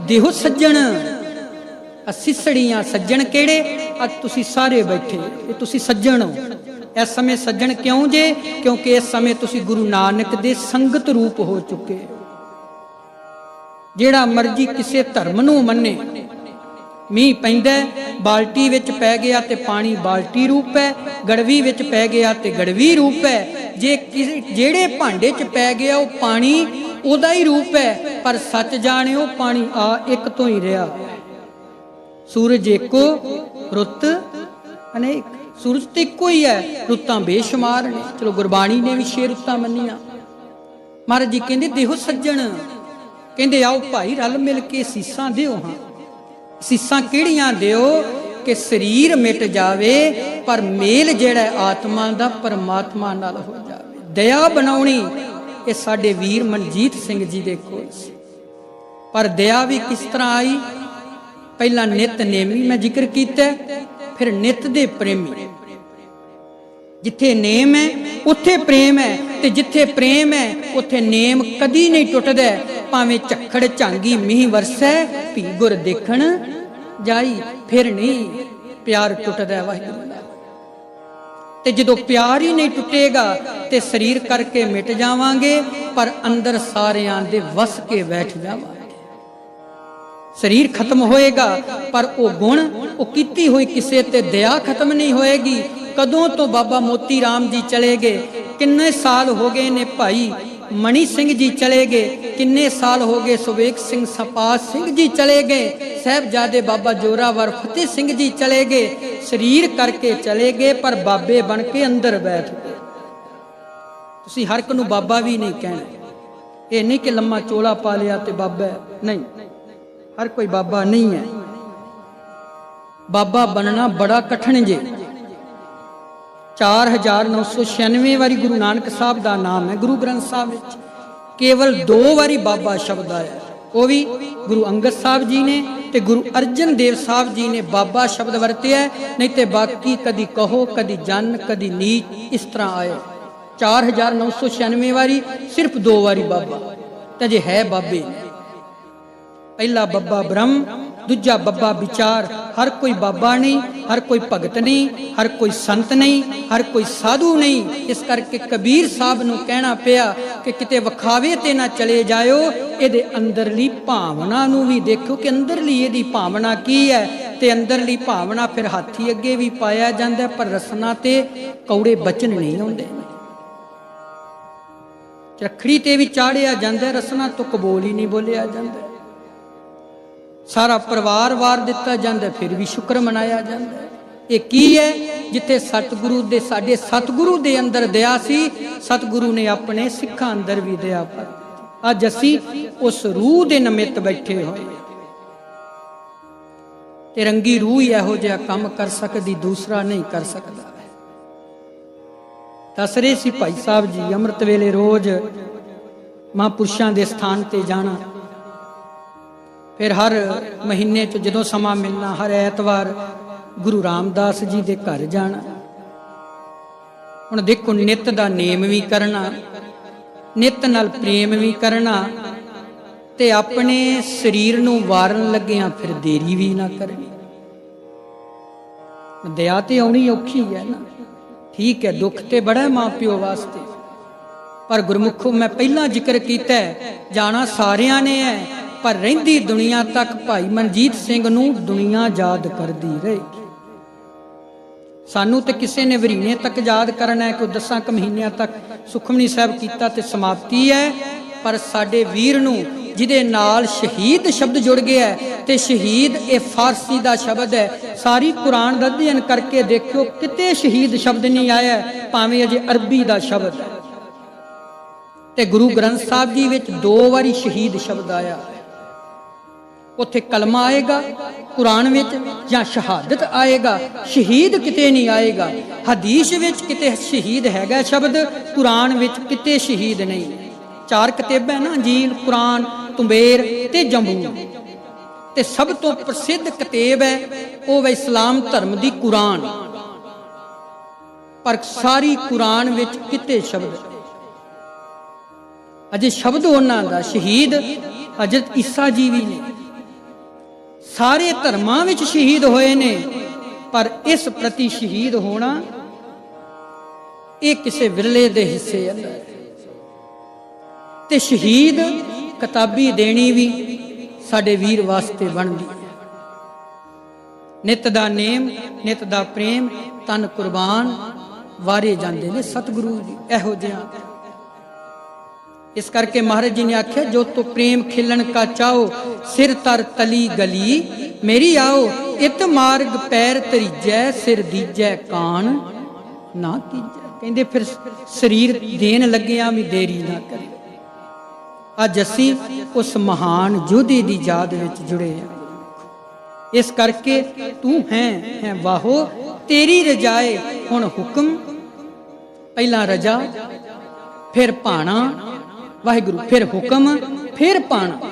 देहो सज्जण असीसड़ियां। सज्जण केड़े? अज तुसी सारे बैठे ये तुसी सज्जण हो। इस समय सज्जण क्यों जे? क्योंकि इस समय तुसी गुरु नानक दे संगत रूप हो चुके। जेड़ा मर्जी किसे धर्म नूं मन्ने, मीह पैंदा बाल्टी विच पै गया ते पानी बाल्टी रूप है, गड़वी विच पै गया ते गड़वी रूप है। जे जेड़े भांडे च पै गया वो पानी उदा ही रूप है, पर सच जाने वो पानी आ एक तो ही रहा। सूरज एको रुत अनेक, सूरज तो एको ही है, रुत्तां बेशुमार ने। चलो गुरबाणी ने भी 6 रुत्तां मन्नियां। महाराज जी कहंदे देहो सज्जण, कहंदे आओ भाई रल मिल के सीसां दिओ। हाँ सीसां किहड़ियां दिओ कि शरीर मिट जावे पर मेल जिहड़ा आत्मा दा परमात्मा नाल हो जावे। दया बनाउणी ये साडे वीर मनजीत सिंह जी दे कोल सी। पर दया भी किस तरह आई? पहला नित नेमी मैं जिक्र कीता, फिर नित दे प्रेमी। जिथे नेम है उत्थे प्रेम है। ते जिथे प्रेम है उथे नेम कदी नहीं टुटदा। भावें झक्खड़ झांगी मीह वरसै भी गुर देखण जाई, फिर नहीं प्यार टुटदा वाहिगुरू दा। ते जदों प्यार ही नहीं टुटेगा ते शरीर करके मिट जावांगे, पर अंदर सारियां दे वस के बैठ जावांगे। शरीर खत्म होएगा पर वो गुण वो कीती हुई किसे ते दया खत्म नहीं होएगी। कदों तो बाबा मोती राम जी चले गए, किन्ने साल हो गए ने भाई मणि सिंह जी चले गए, किन्ने साल हो गए सुबेग सिंह सपास सिंह जी चले गए, साहबजादे बाबा जोरावर फतेह सिंह जी चले गए। शरीर करके चले गए पर बाबे बन के अंदर बैठ गए। तुसी हर एक नूं बाबा भी नहीं कहना, ये नहीं कि लम्मा चोला पा लिया ते बाबा है, नहीं, हर कोई बाबा नहीं है। बाबा बनना बड़ा कठिन जे। 4996 वारी गुरु नानक साहब का नाम है गुरु ग्रंथ साहब विच, केवल 2 वारी बाबा शब्द आया, वो भी गुरु अंगद साहब जी ने ते गुरु अर्जन देव साहब जी ने बाबा शब्द वरतिया, नहीं तो बाकी कदी कहो कदी जन कदी नीच इस तरह आए। 4996 वारी सिर्फ 2 वारी बाबा, ते जे है बाबे पहला बब्बा ब्रह्म, दूजा बब्बा विचार। हर कोई बाबा नहीं, हर कोई भगत नहीं, हर कोई संत नहीं, हर कोई साधु नहीं। इस करके कबीर साहब नूं कहना पिया कि किते वखावे ते ना चले जाओ, इहदे अंदरली भावना नूं भी देखो कि अंदरली इहदी भावना की है। ते अंदरली भावना फिर हाथी अगे भी पाया जांदा, पर रसना ते कौड़े बचन नहीं आउंदे। रखड़ी ते भी चाढ़िया जांदा, रसना तो कबूल ही नहीं बोलिया जांदा। सारा परिवार वार दिता जाता, फिर भी शुक्र मनाया जाता। ये की है? जिथे सतगुरु दे साडे सतगुरु दे अंदर दया सी, सतगुरु ने अपने सिखां अंदर भी दया पर। अज असी उस रूह दे निमित्त बैठे होए, ते रंगी रूह ही इहो जिहा काम कर सकदी, दूसरा नहीं कर सकता। दस रहे सी भाई साहब जी, अमृत वेले रोज महापुरुषां दे स्थान ते जाना, फिर हर महीने च जदों समा मिलना, हर ऐतवार गुरु रामदास जी दे घर जाना। हुण देखो, नित दा नेम भी करना, नित नाल प्रेम भी करना, ते अपने शरीर नूं वारन लग्गियां फिर देरी भी ना करनी। दया ते आउणी औखी है ना, ठीक है, दुख ते बड़ा है मां प्यो वास्ते, पर गुरमुखो मैं पहला जिक्र कीता है, जाना सारियां ने है, पर रहिंदी दुनिया तक भाई मनजीत सिंह नूं दुनिया याद करदी रहेगी। सानू ते किसी ने वरीने तक याद करना है, कोई 10 महीनों तक सुखमनी साहब कीता ते समाप्ति है, पर साडे वीर नूं जिहदे नाल शहीद शब्द जुड़ गया है, ते शहीद ये फारसी दा शब्द है। सारी कुरान दा अध्ययन करके देखियो, किते शहीद शब्द नहीं आया, भावें अजे अरबी दा शब्द है। ते गुरु ग्रंथ साहब जी विच 2 वारी शहीद शब्द आया, उत्थे कलमा आएगा कुरान विच या शहादत आएगा, शहीद किते नहीं आएगा। हदीस विच किते शहीद हैगा शब्द, कुरान विच किते शहीद नहीं। 4 किताबां है ना, अंजील, कुरान, तुंबेर ते जंबूर, ते सब तो प्रसिद्ध किताब है वो है इस्लाम धर्म दी कुरान, पर सारी कुरान विच किते शब्द अजे शब्द उन्हां दा शहीद हजरत ईसा जी भी ने, सारे धर्मां विच शहीद होए ने, पर इस प्रति शहीद होना ये किसे विरले दे हिस्से अंदर। ते शहीद किताबी देनी भी साडे वीर वास्ते बनदी है। नित दा नेम, नित दा प्रेम, तन कुर्बान वारे जांदे ने सतगुरु जी इहो जिहा। इस करके महाराज जी ने आख्या, जो तो प्रेम खिलन का चाहो, सिर तर तली गली मेरी आओ, इत मार्ग पैर तरीजै, सिर दीजै कान ना कीजै। कहंदे फिर शरीर देन लग्गियां भी देरी ना करे। अज असी उस महान योधे दी याद विच जुड़े हैं। इस करके तू है वाहो तेरी रजाए, हुण हुक्म, पहला रजा फिर पाना, वाहिगुरु फिर हुक्म फिर पाना।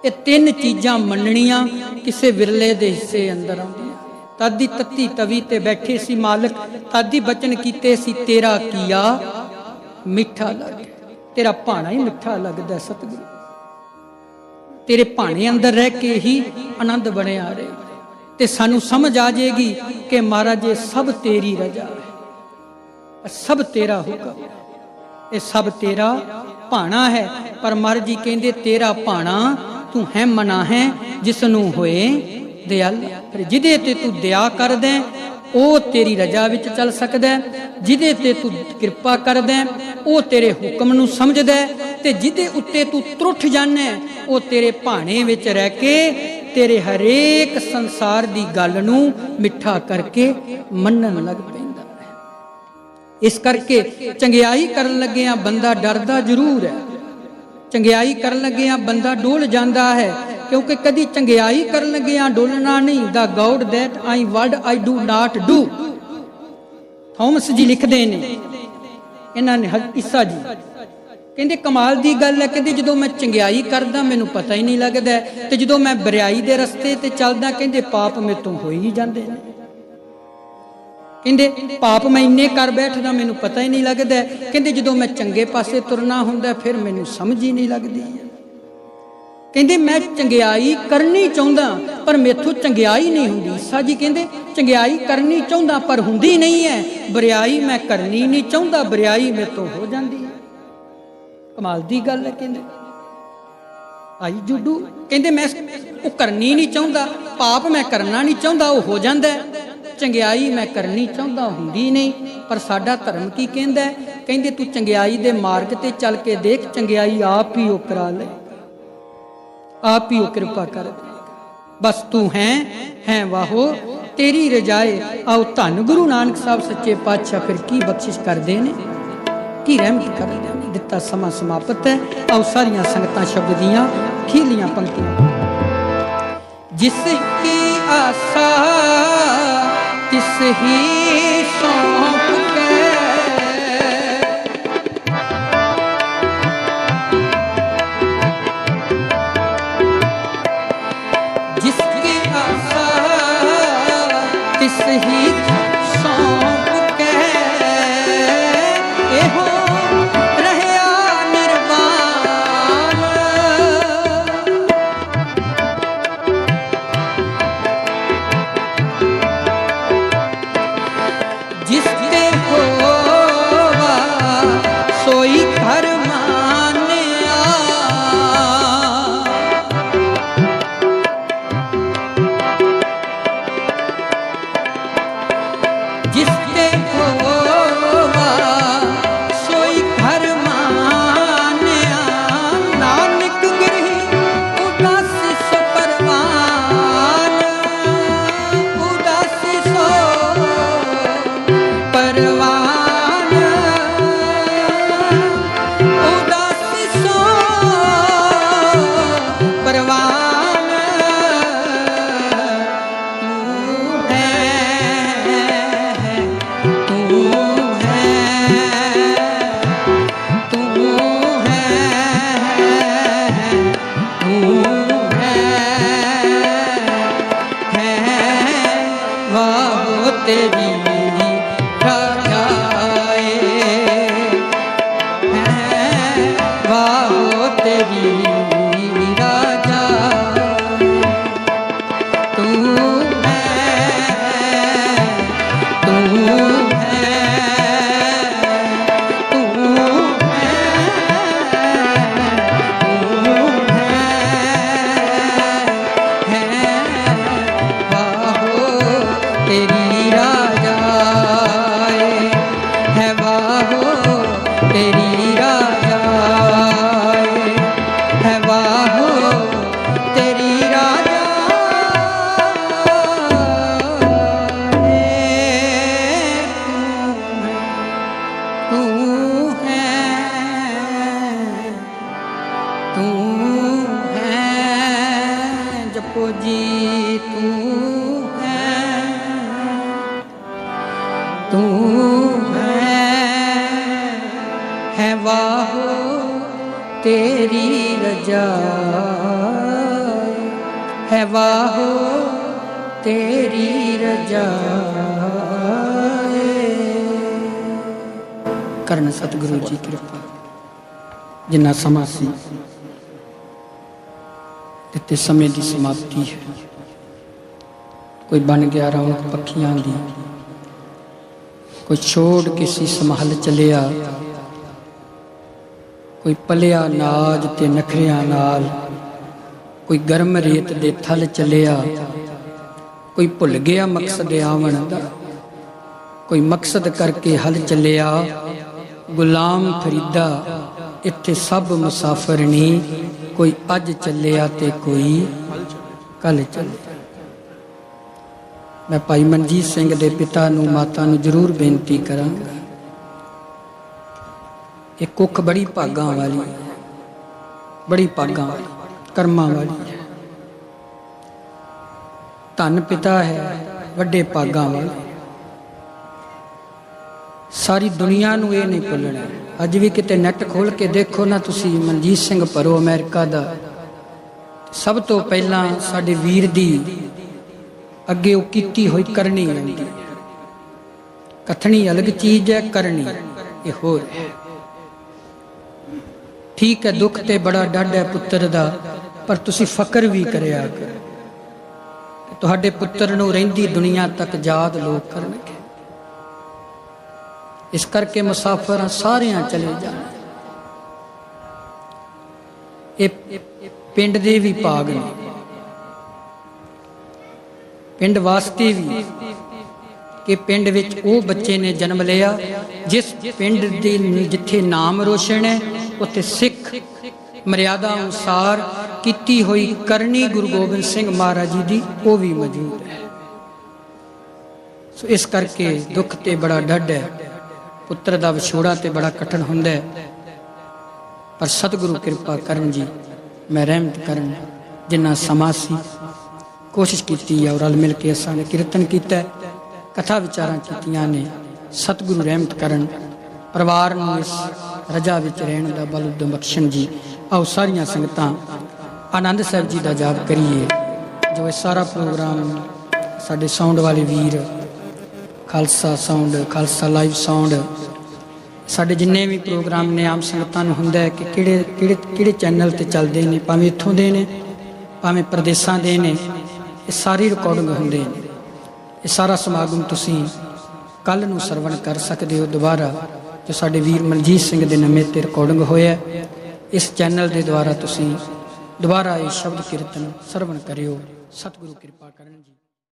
ये 3 चीज़ां मननियां किसे विरले दे हिस्से अंदर आउंदियां। तदी तत्ती तवी ते बैठे सी मालक, तदी बचन कीते सी तेरा किया मिठा लग तेरा भाना ही मिठा लगता सतगुरु तेरे भाने अंदर रह के ही आनंद बने आ रहे ते सानू समझ आ जाएगी कि महाराज ये सब तेरी रजा है सब तेरा होगा ये सब तेरा भाना है पर महाराज जी कहते तेरा भाना तू है मना है जिसनू होए दयाल फिर जिदे ते तू दया कर दे ओ तेरी रजा विच चल सकदा जिदे ते तू कृपा कर दे ओ तेरे हुक्म नू समझदा ते जिदे उत्ते तू त्रुठ जाने ओ तेरे भाने विच रह के तेरे हरेक संसार दी गल नू मिठा करके मनन लग पैंदा है। इस करके चंगियाई करन लग्गियां बंदा डरदा जरूर है चंगियाई करन लग्गियां बंदा डोल जांदा है क्योंकि कदी चंगियाई करन लग्गियां डोलना नहीं the god that I word I do not do Thomas ji लिखते ने इन्होंने ईसा जी कहते कमाल की गल है कहते जो मैं चंगियाई करदा मैनू पता ही नहीं लगता तो जो मैं बुराई के रस्ते ते चलदा कहते पाप मेरे तो हो ही जाते हैं कहते पाप मैं इन्ने कर बैठदा मैनू पता ही नहीं लगता कहते जो मैं चंगे पासे तुरना हुंदा फिर मैनू समझ ही नहीं लगती कहते मैं चंगियाई करनी चाहता पर मेथों चंगियाई नहीं हुंदी ईसा जी कहते चंगियाई करनी चाहता पर हुंदी नहीं है बुराई मैं करनी नहीं चाहता बुराई मेरे तो हो जाती है कमाल दी गल है कहते आई जुडू कहते मैं वो करनी नहीं चाहता पाप मैं करना नहीं चाहता वो हो जाता है चंगियाई मैं करनी चाहता हुंदी नहीं पर साडा धर्म की कहंदा है कहंदे तू चंगियाई दे मार्ग ते चल के देख चंगियाई आप ही वो करा ले आप ही वो कृपा कर दे बस तू है वाहो तेरी रजाए आओ धन गुरु नानक साहब सच्चे पातशाह फिर की बख्शिश करते ने की रहमत कर दे दिता समा समाप्त है आओ सारियां संगतां शब्द दियां खीलियां पंक्तियां जिसकी आशा तिस ही सौंप के जिसकी आशा तिस ही सौंप के एहो रहया निर्वाण जिसके होवा सोई घर मान्या जिसके होवा सोई घर मान्या नानक गिरही उदासी सो परवान उदासी सो परवान उदासी सो परवान तू वाहो तेरी रजाए वाहो तेरी राजा तू है तू है तू है वाहो तेरी राजाए है वाहो तेरी राजाए है वाहो तेरी तू है जपो जी तू है वाहो तेरी रजा है वाहो तेरी रजा ਕਰਨ ਸਤਿਗੁਰੂ ਜੀ ਕਿਰਪਾ। ਜਿੰਨਾ ਸਮਾਂ ਸੀ ਤੇ ਸਮੇਂ ਦੀ ਸਮਾਪਤੀ ਹੈ। ਕੋਈ ਬਣ ਗਿਆ ਰੌਣਕ ਪੱਖੀਆਂ ਦੀ, ਕੋਈ ਛੋੜ ਕੇ ਸੀਸ ਮਹਲ ਚਲਿਆ, ਕੋਈ ਪਲਿਆ ਨਾਜ ਤੇ ਨਖਰਿਆਂ ਨਾਲ, ਕੋਈ ਗਰਮ ਰੇਤ ਦੇ ਥਲ ਚਲਿਆ, ਕੋਈ ਭੁੱਲ ਗਿਆ ਮਕਸਦ ਆਵਣ ਦਾ, ਕੋਈ ਮਕਸਦ ਕਰਕੇ ਹਲ ਚੱਲਿਆ। ਗੁਲਾਮ ਫਰੀਦਾ ਇੱਥੇ ਸਭ ਮੁਸਾਫਰ ਨੀ, ਕੋਈ ਅੱਜ ਚੱਲਿਆ ਤੇ ਕੋਈ ਕੱਲ ਚੱਲਿਆ। ਮੈਂ ਭਾਈ ਮਨਜੀਤ ਸਿੰਘ ਦੇ ਪਿਤਾ ਨੂੰ ਮਾਤਾ ਨੂੰ ਜ਼ਰੂਰ ਬੇਨਤੀ ਕਰਾਂਗਾ, ਇਹ ਕੁੱਖ ਬੜੀ ਭਾਗਾਂ ਵਾਲੀ ਹੈ, ਬੜੀ ਭਾਗਾਂ ਵਾਲੀ, ਕਰਮਾਂ ਵਾਲੀ ਹੈ। ਧੰਨ ਪਿਤਾ ਹੈ, ਵੱਡੇ ਭਾਗਾਂ ਵਾਲਾ। ਸਾਰੀ ਦੁਨੀਆ ਨੂੰ ਇਹ ਨਹੀਂ ਭੁੱਲਣਾ। ਅੱਜ ਵੀ ਕਿਤੇ ਨੈੱਟ ਖੋਲ ਕੇ ਦੇਖੋ ਨਾ ਤੁਸੀਂ, ਮਨਜੀਤ ਸਿੰਘ ਭਰੋ ਅਮਰੀਕਾ ਦਾ, ਸਭ ਤੋਂ ਪਹਿਲਾਂ ਸਾਡੇ ਵੀਰ ਦੀ ਅੱਗੇ ਉਹ ਕੀਤੀ ਹੋਈ ਕਰਨੀ ਆਉਂਦੀ ਹੈ। ਕਥਨੀ ਅਲੱਗ ਚੀਜ਼ ਹੈ, ਕਰਨੀ ਇਹ ਹੋਰ ਹੈ। ਠੀਕ ਹੈ, ਦੁੱਖ ਤੇ ਬੜਾ ਡੱਡ ਹੈ ਪੁੱਤਰ ਦਾ, ਪਰ ਤੁਸੀਂ ਫਕਰ ਵੀ ਕਰਿਆ ਕਰੋ। ਤੁਹਾਡੇ ਪੁੱਤਰ ਨੂੰ ਰਹਿੰਦੀ ਦੁਨੀਆ ਤੱਕ ਯਾਦ ਲੋਕ ਕਰਨਗੇ। ਇਸ ਕਰਕੇ ਮੁਸਾਫਰ ਸਾਰਿਆਂ ਚਲੇ ਜਾਣ। ਇਹ ਪਿੰਡ ਦੇ ਵੀ ਭਾਗ ਨੇ, ਪਿੰਡ ਵਾਸਤੇ ਵੀ, ਕਿ ਪਿੰਡ ਵਿੱਚ ਉਹ ਬੱਚੇ ਨੇ ਜਨਮ ਲਿਆ ਜਿਸ ਪਿੰਡ ਦੇ ਜਿੱਥੇ ਨਾਮ ਰੋਸ਼ਨ ਹੈ, ਉੱਥੇ ਸਿੱਖ ਮਰਿਆਦਾ ਅਨੁਸਾਰ ਕੀਤੀ ਹੋਈ ਕਰਨੀ ਗੁਰੂ ਗੋਬਿੰਦ ਸਿੰਘ ਮਹਾਰਾਜ ਜੀ ਦੀ ਉਹ ਵੀ ਮੌਜੂਦ ਹੈ। ਸੋ ਇਸ ਕਰਕੇ ਦੁੱਖ ਤੇ ਬੜਾ ਡੱਡ ਹੈ, ਪੁੱਤਰ ਦਾ ਵਿਛੋੜਾ ਤੇ ਬੜਾ ਕਠਿਨ ਹੁੰਦਾ ਹੈ, ਪਰ ਸਤਿਗੁਰੂ ਕਿਰਪਾ ਕਰਨ ਜੀ, ਮੈਂ ਰਹਿਮਤ ਕਰਨ। ਜਿੰਨਾ ਸਮਾਂ ਸੀ ਕੋਸ਼ਿਸ਼ ਕੀਤੀ ਹੈ, ਔਰ ਰਲ ਮਿਲ ਕੇ ਅਸਾਂ ਨੇ ਕੀਰਤਨ ਕੀਤਾ, ਕਥਾ ਵਿਚਾਰਾਂ ਕੀਤੀਆਂ ਨੇ। ਸਤਿਗੁਰੂ ਰਹਿਮਤ ਕਰਨ, ਪਰਿਵਾਰ ਨੂੰ ਇਸ ਰਜਾ ਵਿੱਚ ਰਹਿਣ ਦਾ ਬਲ ਉਦਮ ਬਖਸ਼ਣ ਜੀ। ਆਓ ਸਾਰੀਆਂ ਸੰਗਤਾਂ ਆਨੰਦ ਸਾਹਿਬ ਜੀ ਦਾ ਜਾਪ ਕਰੀਏ। ਜੋ ਇਹ ਸਾਰਾ ਪ੍ਰੋਗਰਾਮ ਸਾਡੇ ਸਾਊਂਡ ਵਾਲੇ ਵੀਰ, Khalsa sound, Khalsa live sound, ਸਾਡੇ ਜਿੰਨੇ ਵੀ ਪ੍ਰੋਗਰਾਮ ਨੇ, ਆਮ ਸੰਗਤਾਂ ਨੂੰ ਹੁੰਦਾ ਹੈ ਕਿ ਕਿਹੜੇ ਚੈਨਲ ਤੇ ਚੱਲਦੇ ਨੇ, ਭਾਵੇਂ ਇੱਥੋਂ ਦੇ ਨੇ ਭਾਵੇਂ ਪ੍ਰਦੇਸ਼ਾਂ ਦੇ ਨੇ, ਇਹ ਸਾਰੀ ਰਿਕਾਰਡਿੰਗ ਹੁੰਦੇ ਨੇ। ਇਹ ਸਾਰਾ ਸਮਾਗਮ ਤੁਸੀਂ ਕੱਲ੍ਹ ਨੂੰ ਸਰਵਣ ਕਰ ਸਕਦੇ ਹੋ ਦੁਬਾਰਾ, ਜੋ ਸਾਡੇ ਵੀਰ ਮਨਜੀਤ ਸਿੰਘ ਦੇ ਨਾਮੇ ਤੇ ਰਿਕਾਰਡਿੰਗ ਹੋਇਆ। ਇਸ ਚੈਨਲ ਦੇ ਦੁਆਰਾ ਤੁਸੀਂ ਦੁਬਾਰਾ ਇਹ ਸ਼ਬਦ ਕੀਰਤਨ ਸਰਵਣ ਕਰਿਓ। ਸਤਿਗੁਰੂ ਕਿਰਪਾ ਕਰਨ ਜੀ।